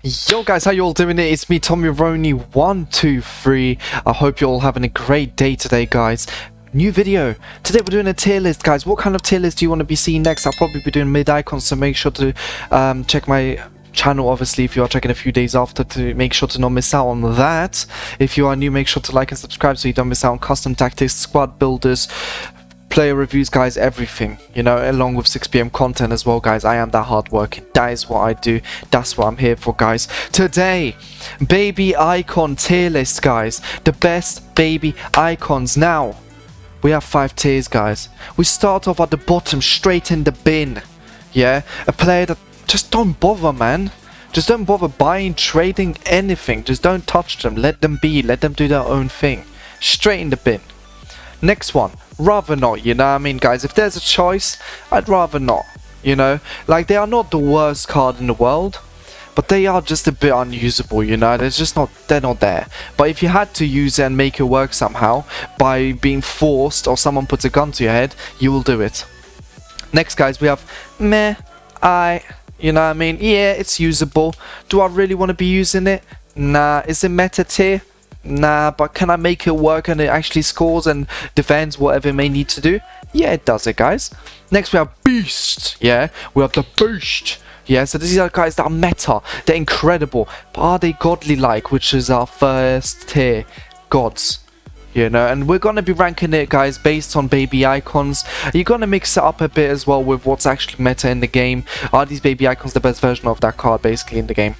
Yo guys, how you all doing? It's me, tomironi123. I hope you're all having a great day today, guys. New video. Today we're doing a tier list, guys. What kind of tier list do you want to be seeing next? I'll probably be doing mid-icons, so make sure to check my channel, obviously, if you are checking a few days after, to make sure to not miss out on that. If you are new, make sure to like and subscribe so you don't miss out on custom tactics, squad builders, player reviews, guys, everything, you know, along with 6 PM content as well, guys. I am that hardworking. That is what I do. That's what I'm here for, guys. Today, baby icon tier list, guys. The best baby icons. Now, we have 5 tiers, guys. We start off at the bottom, straight in the bin. Yeah, a player that just don't bother, man. Just don't bother buying, trading, anything. Just don't touch them. Let them be. Let them do their own thing. Straight in the bin. Next one, rather not, you know what I mean, guys? If there's a choice, I'd rather not, you know? Like, they are not the worst card in the world, but they are just a bit unusable, you know? They're not there. But if you had to use it and make it work somehow, by being forced or someone puts a gun to your head, you will do it. Next, guys, we have meh, you know what I mean? Yeah, it's usable. Do I really want to be using it? Nah. Is it meta tier? Nah, but can I make it work and it actually scores and defends whatever it may need to do? Yeah, it does it, guys. Next, we have Beast. Yeah, we have the Beast. Yeah, so these are guys that are meta. They're incredible. But are they godly-like, which is our first tier? Gods. You know, and we're going to be ranking it, guys, based on baby icons. You're going to mix it up a bit as well with what's actually meta in the game. Are these baby icons the best version of that card, basically, in the game?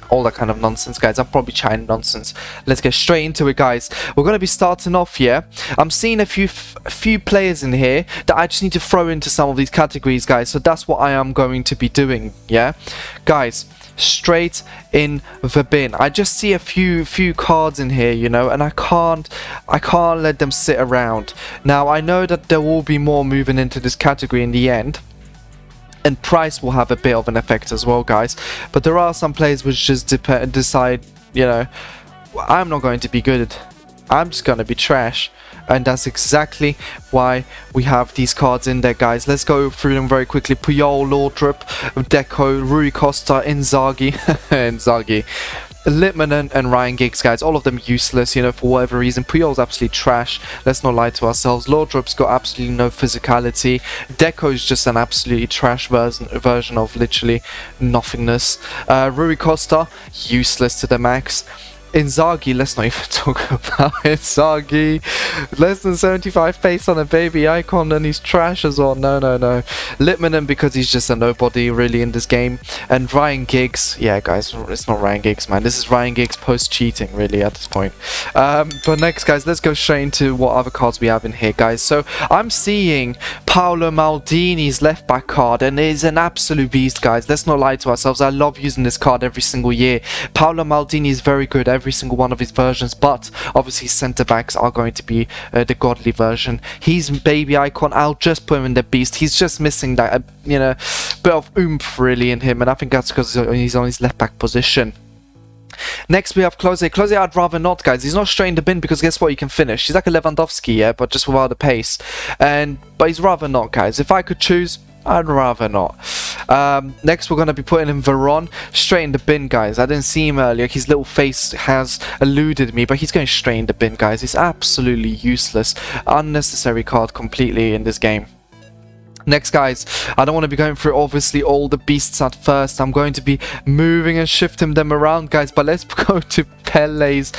All that kind of nonsense, guys. I'm probably chatting nonsense. Let's get straight into it, guys. We're going to be starting off here. I'm seeing a few players in here that I just need to throw into some of these categories, guys. So that's what I am going to be doing, yeah? Guys, straight in the bin. I just see a few cards in here, you know, and I can't let them sit around. Now, I know that there will be more moving into this category in the end, and price will have a bit of an effect as well, guys. But there are some players which just decide, you know, I'm not going to be good. I'm just going to be trash. And that's exactly why we have these cards in there, guys. Let's go through them very quickly. Puyol, Laudrup, Deco, Rui Costa, Inzaghi, Inzaghi, Littman and Ryan Giggs, guys. All of them useless, you know, for whatever reason. Puyol's absolutely trash. Let's not lie to ourselves. Laudrup's got absolutely no physicality. Deco's just an absolutely trash version of literally nothingness. Rui Costa, useless to the max. Inzaghi, let's not even talk about Inzaghi. Less than 75 pace on a baby icon, and he's trash as well. No. Littman, because he's just a nobody really in this game. And Ryan Giggs, yeah, guys, it's not Ryan Giggs, man. This is Ryan Giggs post-cheating, really, at this point. But next, guys, let's go straight into what other cards we have in here, guys. So I'm seeing Paolo Maldini's left back card, and it is an absolute beast, guys. Let's not lie to ourselves. I love using this card every single year. Paolo Maldini is very good, every single one of his versions, but obviously centre backs are going to be the godly version. He's baby icon. I'll just put him in the beast. He's just missing that you know, bit of oomph really in him, and I think that's because he's on his left back position. Next, we have Klose. Klose, I'd rather not, guys. He's not straight in the bin because guess what? He can finish. He's like a Lewandowski, yeah, but just without the pace. But he's rather not, guys. If I could choose, I'd rather not. Next, we're going to be putting in Veron straight in the bin, guys. I didn't see him earlier. His little face has eluded me, but he's going straight in the bin, guys. He's absolutely useless. Unnecessary card completely in this game. Next, guys, I don't want to be going through obviously all the beasts at first. I'm going to be moving and shifting them around, guys. But let's go to Pele's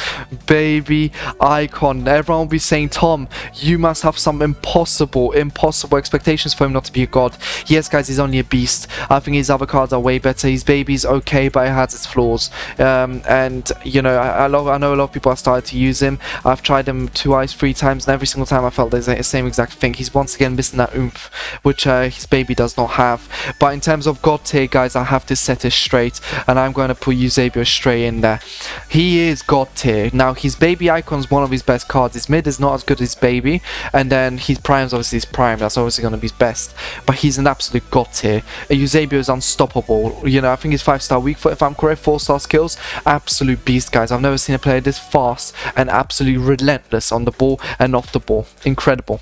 baby icon. Everyone will be saying, Tom, you must have some impossible expectations for him not to be a god. Yes, guys, he's only a beast. I think his other cards are way better. His baby's okay, but it has its flaws. And you know, I know a lot of people have started to use him. I've tried him 3 times, and every single time I felt there's the same exact thing. He's once again missing that oomph, which his baby does not have. But in terms of god tier, guys, I have to set it straight, and I'm going to put Eusebio straight in there. He is god tier. Now, his baby icon is one of his best cards. His mid is not as good as his baby, and then his prime is obviously his prime. That's obviously going to be his best, but he's an absolute god tier. Eusebio is unstoppable. You know, I think he's 5-star weak foot, if I'm correct, 4-star skills. Absolute beast, guys. I've never seen a player this fast and absolutely relentless on the ball and off the ball. Incredible.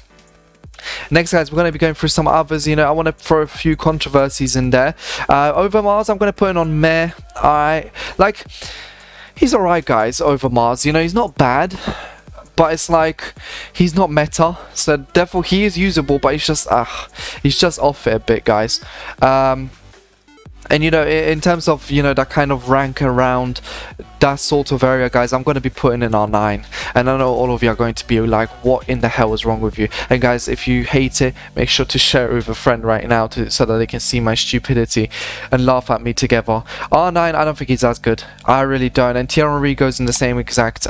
Next, guys, we're going to be going through some others. You know, I want to throw a few controversies in there. Over Mars, I'm going to put in on Meh. He's alright, guys, over Mars. You know, he's not bad, but it's like, he's not meta. So, therefore, he is usable, but he's just off it a bit, guys. And, you know, in terms of, you know, that kind of rank around that sort of area, guys, I'm going to be putting in R9. And I know all of you are going to be like, what in the hell is wrong with you? And, guys, if you hate it, make sure to share it with a friend right now so that they can see my stupidity and laugh at me together. R9, I don't think he's as good. I really don't. And Thierry goes in the same exact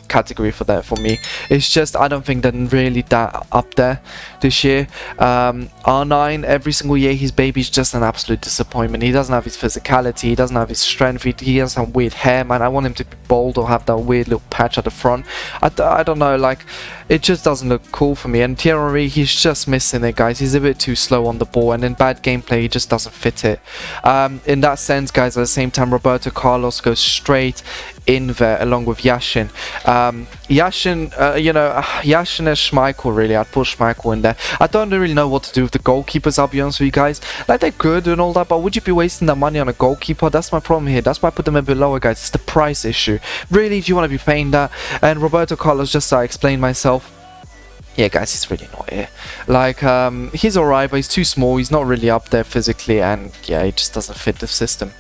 category for that for me. It's just, I don't think they're really that up there this year. R9, every single year, his baby's just an absolute disappointment. He doesn't have his physicality, he doesn't have his strength, he has some weird hair, man. I want him to be bald or have that weird little patch at the front. I don't know, like, it just doesn't look cool for me. And Thierry, he's just missing it, guys. He's a bit too slow on the ball, and in bad gameplay, he just doesn't fit it. In that sense, guys, at the same time, Roberto Carlos goes straight in there along with Yashin. Yashin, you know, Yashin and Schmeichel, really. I'd put Schmeichel in there. I don't really know what to do with the goalkeepers, I'll be honest with you guys. Like, they're good and all that, but would you be wasting that money on a goalkeeper? That's my problem here. That's why I put them a bit lower, guys. It's the price issue. Really, do you want to be paying that? And Roberto Carlos, just so I explained myself, yeah, guys, he's really not here. Like, he's alright, but he's too small. He's not really up there physically, and yeah, he just doesn't fit the system.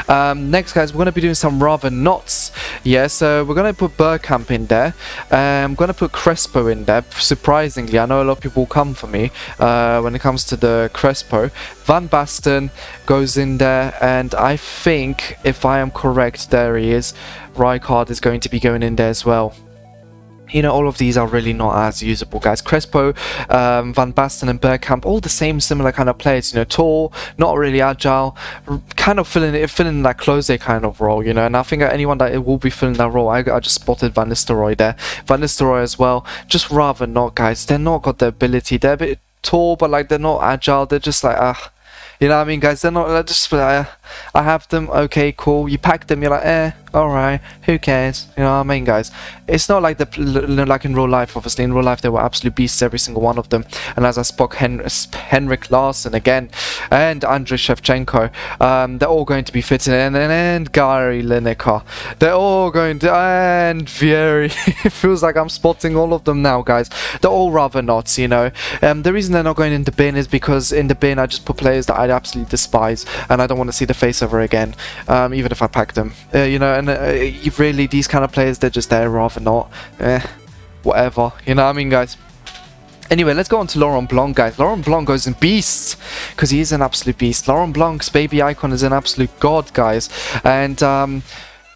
Next, guys, we're going to be doing some rather nots. Yeah, so we're going to put Bergkamp in there. I'm going to put Crespo in there. Surprisingly, I know a lot of people will come for me when it comes to the Crespo. Van Basten goes in there, and I think, if I am correct, there he is. Rijkaard is going to be going in there as well. You know, all of these are really not as usable, guys. Crespo, Van Basten and Bergkamp, all the same similar kind of players, you know, tall, not really agile, kind of filling that Klose kind of role, you know. And I think anyone that will be filling that role, I just spotted Van Nistelrooy there. Van Nistelrooy as well, just rather not, guys. They're not got the ability. They're a bit tall, but like they're not agile. They're just like, you know what I mean, guys? They're not, they're just, I have them, okay, cool. You pack them, you're like, alright, who cares? You know what I mean, guys? It's not like like in real life, obviously. In real life, they were absolute beasts, every single one of them. And as I spoke, Henrik Larsson again, and Andriy Shevchenko, they're all going to be fitting in. And Gary Lineker. They're all going to, and Vieri. It feels like I'm spotting all of them now, guys. They're all rather not, you know. The reason they're not going in the bin is because in the bin, I just put players that I absolutely despise, and I don't want to see the face ever again, even if I pack them. You know, and really, these kind of players, they're just there rather not. Whatever. You know what I mean, guys? Anyway, let's go on to Laurent Blanc, guys. Laurent Blanc goes in beast, because he is an absolute beast. Laurent Blanc's baby icon is an absolute god, guys. And,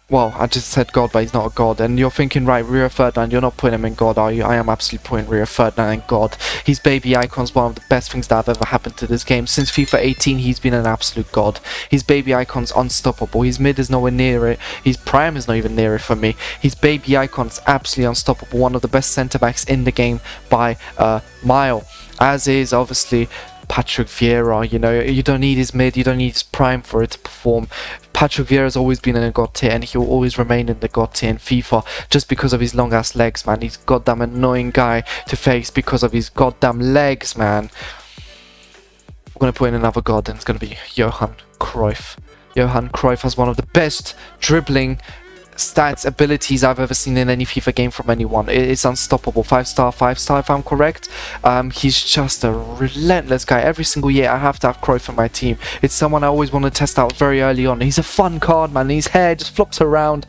well, I just said God, but he's not a god. And you're thinking, right, Rio Ferdinand, you're not putting him in God, are you? I am absolutely putting Rio Ferdinand in God. His baby icon's one of the best things that have ever happened to this game. Since FIFA 18, he's been an absolute god. His baby icon's unstoppable. His mid is nowhere near it. His prime is not even near it for me. His baby icon's absolutely unstoppable. One of the best centre-backs in the game by a mile. As is, obviously, Patrick Vieira. You know, you don't need his mid, you don't need his prime for it to perform. Patrick Vieira has always been in a god tier, and he will always remain in the god tier in FIFA just because of his long ass legs, man. He's a goddamn annoying guy to face because of his goddamn legs, man. We're gonna put in another god, and it's gonna be Johan Cruyff. Johan Cruyff has one of the best dribbling stats, abilities I've ever seen in any FIFA game from anyone. It's unstoppable. 5-star, 5-star if I'm correct. He's just a relentless guy. Every single year I have to have Cruyff on my team. It's someone I always want to test out very early on. He's a fun card, man. His hair just flops around.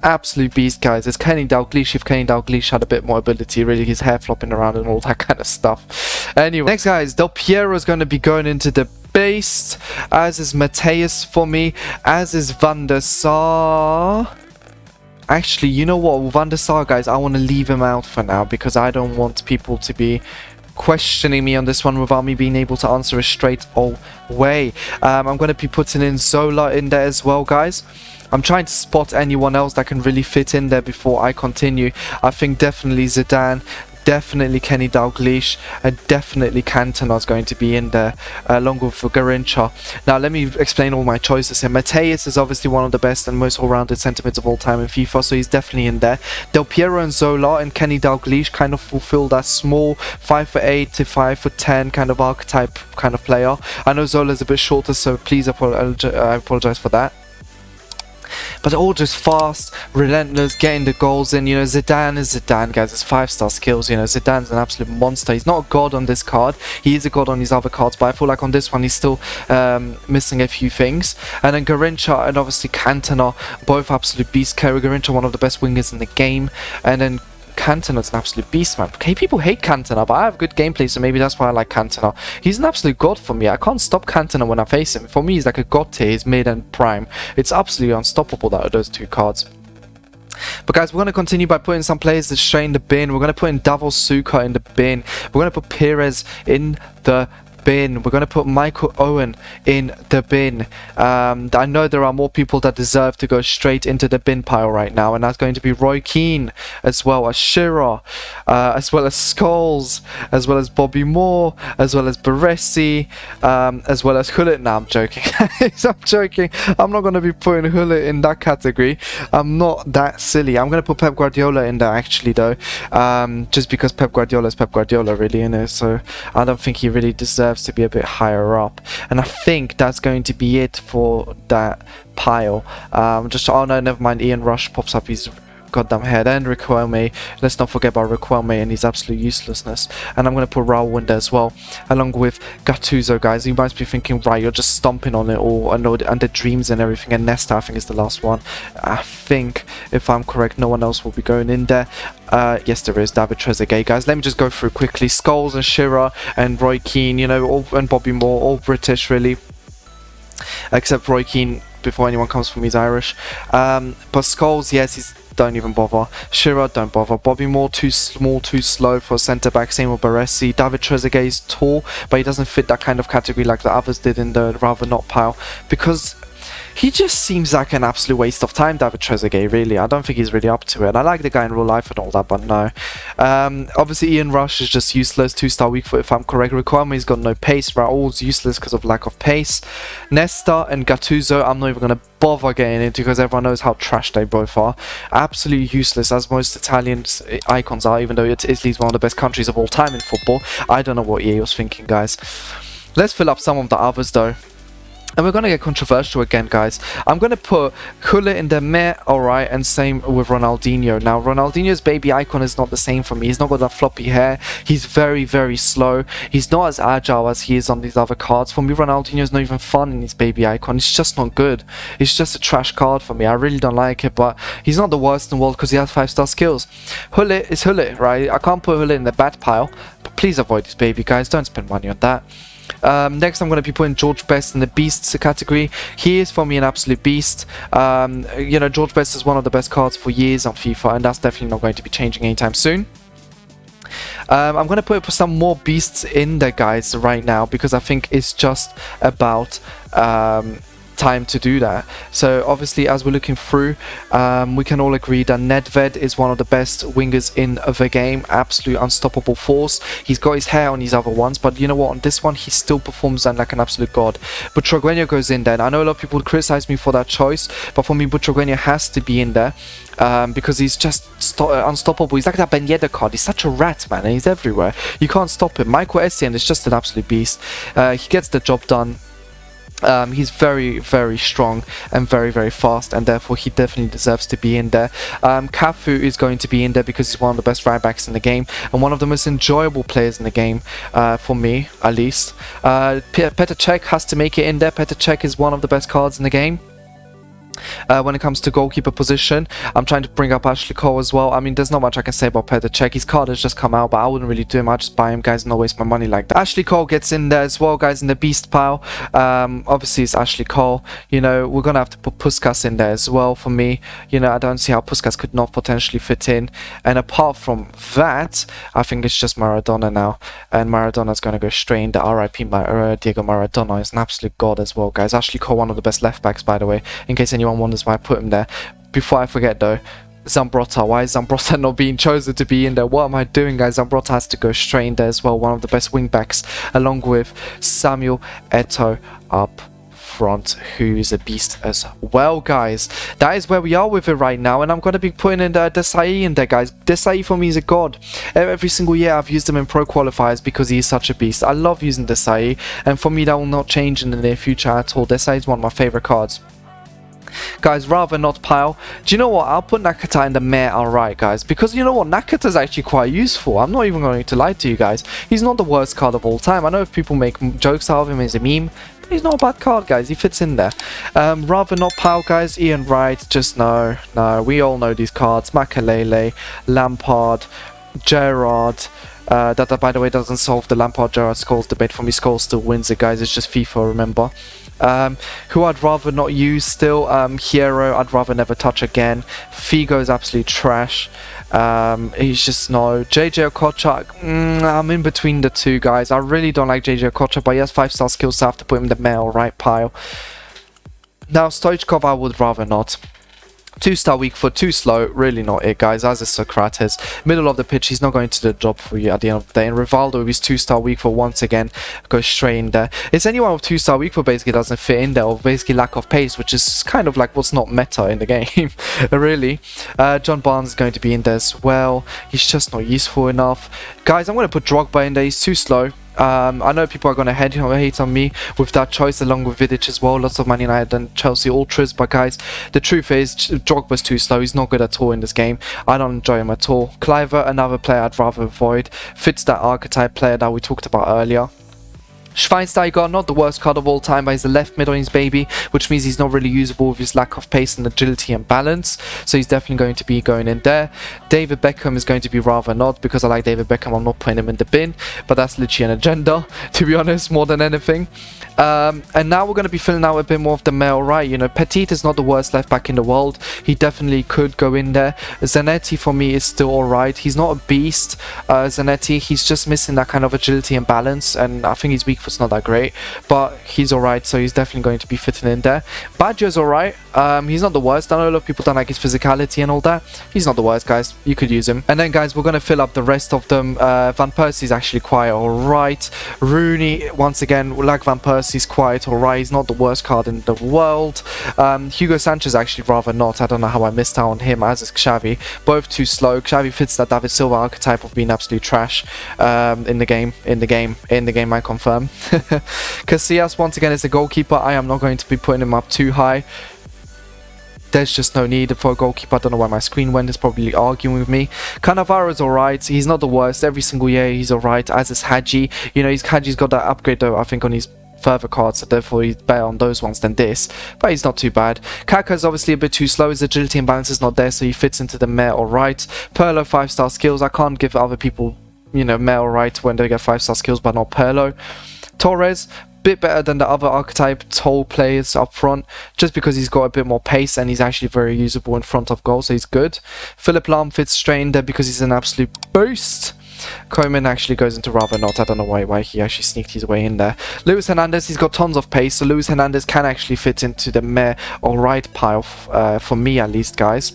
Absolute beast, guys. It's Kenny Dalglish. If Kenny Dalglish had a bit more ability, really, his hair flopping around and all that kind of stuff. Anyway, next, guys, Del Piero is going to be going into the base, as is Mateus for me, as is Van der Sar. Actually, you know what, Van der Sar, guys, I want to leave him out for now because I don't want people to be questioning me on this one without me being able to answer it straight away. I'm going to be putting in Zola in there as well, guys. I'm trying to spot anyone else that can really fit in there before I continue. I think definitely Zidane, definitely Kenny Dalglish, and definitely Cantona is going to be in there, along with Garincha. Now let me explain all my choices here. Mateus is obviously one of the best and most all-rounded centre mids of all time in FIFA, so he's definitely in there. Del Piero and Zola and Kenny Dalglish kind of fulfill that small 5'8" to 5'10" kind of archetype kind of player. I know Zola's a bit shorter, so please I apologize for that. But all just fast, relentless, getting the goals in. You know, Zidane is Zidane, guys. It's 5-star skills. You know, Zidane's an absolute monster. He's not a god on this card. He is a god on his other cards, but I feel like on this one he's still missing a few things. And then Garincha and obviously Cantona, both absolute beast. Kerry Garincha, one of the best wingers in the game. And then Cantona's an absolute beast, man. Okay, people hate Cantona, but I have good gameplay, so maybe that's why I like Cantona. He's an absolute god for me. I can't stop Cantona when I face him. For me, he's like a god tier. He's mid and prime. It's absolutely unstoppable, those two cards. But guys, we're going to continue by putting some players that straight in the bin. We're going to put in Davos Suker in the bin. We're going to put Perez in the bin. We're going to put Michael Owen in the bin. I know there are more people that deserve to go straight into the bin pile right now, and that's going to be Roy Keane, as well as Shearer, as well as Scholes, as well as Bobby Moore, as well as Baresi, as well as Hullet. Now I'm joking. I'm joking. I'm not going to be putting Hullet in that category. I'm not that silly. I'm going to put Pep Guardiola in there actually though, just because Pep Guardiola is Pep Guardiola really, in it. So I don't think he really deserves to be a bit higher up, and I think that's going to be it for that pile. Oh no, never mind, Ian Rush pops up his goddamn head, and Riquelme. Let's not forget about Riquelme and his absolute uselessness. And I'm going to put Raul in there as well, along with Gattuso, guys. You might be thinking, right, you're just stomping on it all, and the dreams and everything, and Nesta I think is the last one. I think, if I'm correct, no one else will be going in there. Yes, there is David Trezeguet, guys. Let me just go through quickly. Scholes and Shearer and Roy Keane, you know, and Bobby Moore, all British really, except Roy Keane, before anyone comes from, he's Irish. But Scholes, yes, don't even bother. Shearer, don't bother. Bobby Moore, too small, too slow for centre back. Same with Baresi. David Trezeguet is tall, but he doesn't fit that kind of category like the others did in the rather not pile, because he just seems like an absolute waste of time, David Trezeguet, really. I don't think he's really up to it. I like the guy in real life and all that, but no. Obviously, Ian Rush is just useless. 2-star weak foot, if I'm correct. Riquelme's got no pace. Raul's useless because of lack of pace. Nesta and Gattuso, I'm not even going to bother getting into because everyone knows how trash they both are. Absolutely useless, as most Italian icons are, even though Italy's one of the best countries of all time in football. I don't know what EA was thinking, guys. Let's fill up some of the others, though. And we're going to get controversial again, guys. I'm going to put Hullet in the meh, alright, and same with Ronaldinho. Now, Ronaldinho's baby icon is not the same for me. He's not got that floppy hair. He's very, very slow. He's not as agile as he is on these other cards. For me, Ronaldinho's not even fun in his baby icon. It's just not good. It's just a trash card for me. I really don't like it, but he's not the worst in the world because he has 5-star skills. Hullet is Hullet, right? I can't put Hullet in the bad pile, but please avoid this baby, guys. Don't spend money on that. Next, I'm going to be putting George Best in the Beasts category. He is for me an absolute beast. You know, George Best is one of the best cards for years on FIFA, and that's definitely not going to be changing anytime soon. I'm going to put some more beasts in there, guys, right now, because I think it's just about time to do that. So obviously, as we're looking through, we can all agree that Nedved is one of the best wingers in the game. Absolute unstoppable force. He's got his hair on his other ones, but you know what, on this one he still performs like an absolute god. Butragueño goes in there, and I know a lot of people criticize me for that choice, but for me Butragueño has to be in there, because he's just unstoppable. He's like that Ben Yedder card. He's such a rat, man, and he's everywhere. You can't stop him. Michael Essien is just an absolute beast. He gets the job done. He's very, very strong and very, very fast, and therefore he definitely deserves to be in there. Cafu is going to be in there because he's one of the best right backs in the game and one of the most enjoyable players in the game, for me at least. Petr Cech has to make it in there. Petr Cech is one of the best cards in the game. When it comes to goalkeeper position, I'm trying to bring up Ashley Cole as well. I mean, there's not much I can say about Petr Cech. His card has just come out, but I wouldn't really do him. I'd just buy him, guys, and not waste my money like that. Ashley Cole gets in there as well, guys, in the beast pile. Obviously, it's Ashley Cole. You know, we're going to have to put Puskas in there as well for me. You know, I don't see how Puskas could not potentially fit in. And apart from that, I think it's just Maradona now. And Maradona's going to go straight in the RIP Diego Maradona. Is an absolute god as well, guys. Ashley Cole, one of the best left backs, by the way, in case anyone wonders why I put him there. Before I forget though, Zambrotta. Why is Zambrotta not being chosen to be in there? What am I doing, guys? Zambrotta has to go straight in there as well. One of the best wing backs, along with Samuel Eto'o up front, who is a beast as well, guys. That is where we are with it right now, and I'm going to be putting in Desai in there, guys. Desai for me is a god. Every single year I've used him in pro qualifiers because he is such a beast. I love using Desai, and for me that will not change in the near future at all. Desai is one of my favorite cards. Guys, rather not pile. Do you know what? I'll put Nakata in the mare alright, guys. Because you know what? Nakata is actually quite useful. I'm not even going to lie to you guys. He's not the worst card of all time. I know if people make jokes out of him as a meme, but he's not a bad card, guys. He fits in there. Rather not pile, guys. Ian Wright, just no. No, we all know these cards. Makalele, Lampard, Gerrard. That, by the way, doesn't solve the Lampard-Gerrard Scholes debate for me. Scholes still wins it, guys. It's just FIFA, remember. Who I'd rather not use still, Hierro, I'd rather never touch again. Figo is absolute trash. He's just no. JJ Okocha, I'm in between the two, guys. I really don't like JJ Okocha, but he has 5-star skills, so I have to put him in the male right pile. Now, Stoichkov, I would rather not. 2-star weak foot, too slow, really not it, guys. As is Socrates, middle of the pitch, he's not going to do the job for you at the end of the day. And Rivaldo with his 2-star weak foot, once again, goes straight in there. It's anyone with 2-star weak foot basically doesn't fit in there, or basically lack of pace, which is kind of like what's not meta in the game, really. John Barnes is going to be in there as well. He's just not useful enough. Guys, I'm going to put Drogba in there, he's too slow. I know people are going to hate on me with that choice, along with Vidic as well. Lots of Man United and Chelsea ultras, but guys, the truth is Drogba's too slow. He's not good at all in this game. I don't enjoy him at all. Cliver, another player I'd rather avoid. Fits that archetype player that we talked about earlier. Schweinsteiger, not the worst card of all time, but he's a left mid on his baby, which means he's not really usable with his lack of pace and agility and balance, so he's definitely going to be going in there. David Beckham is going to be rather not, because I like David Beckham, I'm not putting him in the bin, but that's literally an agenda, to be honest, more than anything. And now we're going to be filling out a bit more of the male right. You know, Petit is not the worst left back in the world. He definitely could go in there. Zanetti for me is still alright. He's not a beast, Zanetti. He's just missing that kind of agility and balance, and I think his weak foot's not that great, but he's alright, so he's definitely going to be fitting in there. Badger's alright. He's not the worst. I know a lot of people don't like his physicality and all that. He's not the worst, guys. You could use him. And then, guys, we're going to fill up the rest of them. Van Persie's actually quite alright. Rooney, once again, like Van Persie's quite alright. He's not the worst card in the world. Hugo Sanchez actually rather not. I don't know how I missed out on him, as is Xavi. Both too slow. Xavi fits that David Silva archetype of being absolute trash in the game, I confirm. Casillas, once again, is a goalkeeper. I am not going to be putting him up too high. There's just no need for a goalkeeper. I don't know why my screen went. It's probably arguing with me. Cannavaro's alright. He's not the worst. Every single year he's alright, as is Hadji. You know, Hadji's got that upgrade though, I think, on his further cards, so therefore he's better on those ones than this, but he's not too bad. Kaka's obviously a bit too slow. His agility and balance is not there, so he fits into the mare alright. Perlo, 5-star skills. I can't give other people, you know, mare alright when they get 5-star skills, but not Perlo. Torres, bit better than the other archetype tall players up front, just because he's got a bit more pace and he's actually very usable in front of goal, so he's good. Philip Lahm fits straight in there because he's an absolute boost. Koeman actually goes into rather not. I don't know why he actually sneaked his way in there. Luis Hernandez, he's got tons of pace, so Luis Hernandez can actually fit into the meh alright pile, for me at least, guys.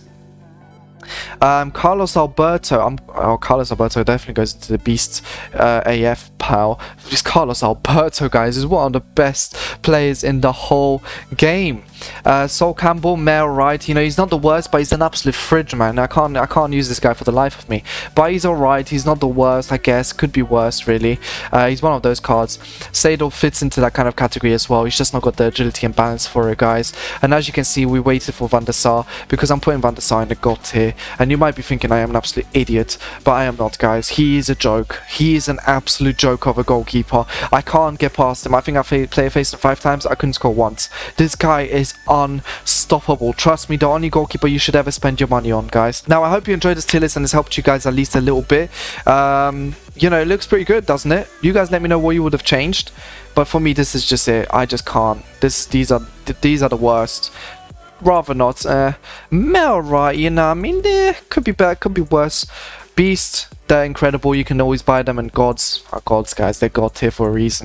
Carlos Alberto, Carlos Alberto definitely goes into the beast AF pile. This Carlos Alberto, guys, is one of the best players in the whole game. Sol Campbell, male right, you know, he's not the worst, but he's an absolute fridge, man. I can't use this guy for the life of me, but he's alright. He's not the worst, I guess. Could be worse, really. He's one of those cards. Seidel fits into that kind of category as well. He's just not got the agility and balance for it, guys. And as you can see, we waited for Van der Sar, because I'm putting Van der Sar in the GOT tier, and you might be thinking I am an absolute idiot, but I am not, guys. He is a joke. He is an absolute joke of a goalkeeper. I can't get past him. I think I faced him 5 times. I couldn't score once. This guy is unstoppable. Trust me, the only goalkeeper you should ever spend your money on, guys. Now, I hope you enjoyed this tier list and it's helped you guys at least a little bit. You know, it looks pretty good, doesn't it? You guys let me know what you would have changed, but for me, this is just it. I just can't. These are the worst. Rather not. Mel, right? You know, I mean, could be better, could be worse. Beast, they're incredible. You can always buy them, and gods are gods, guys. They're god tier for a reason.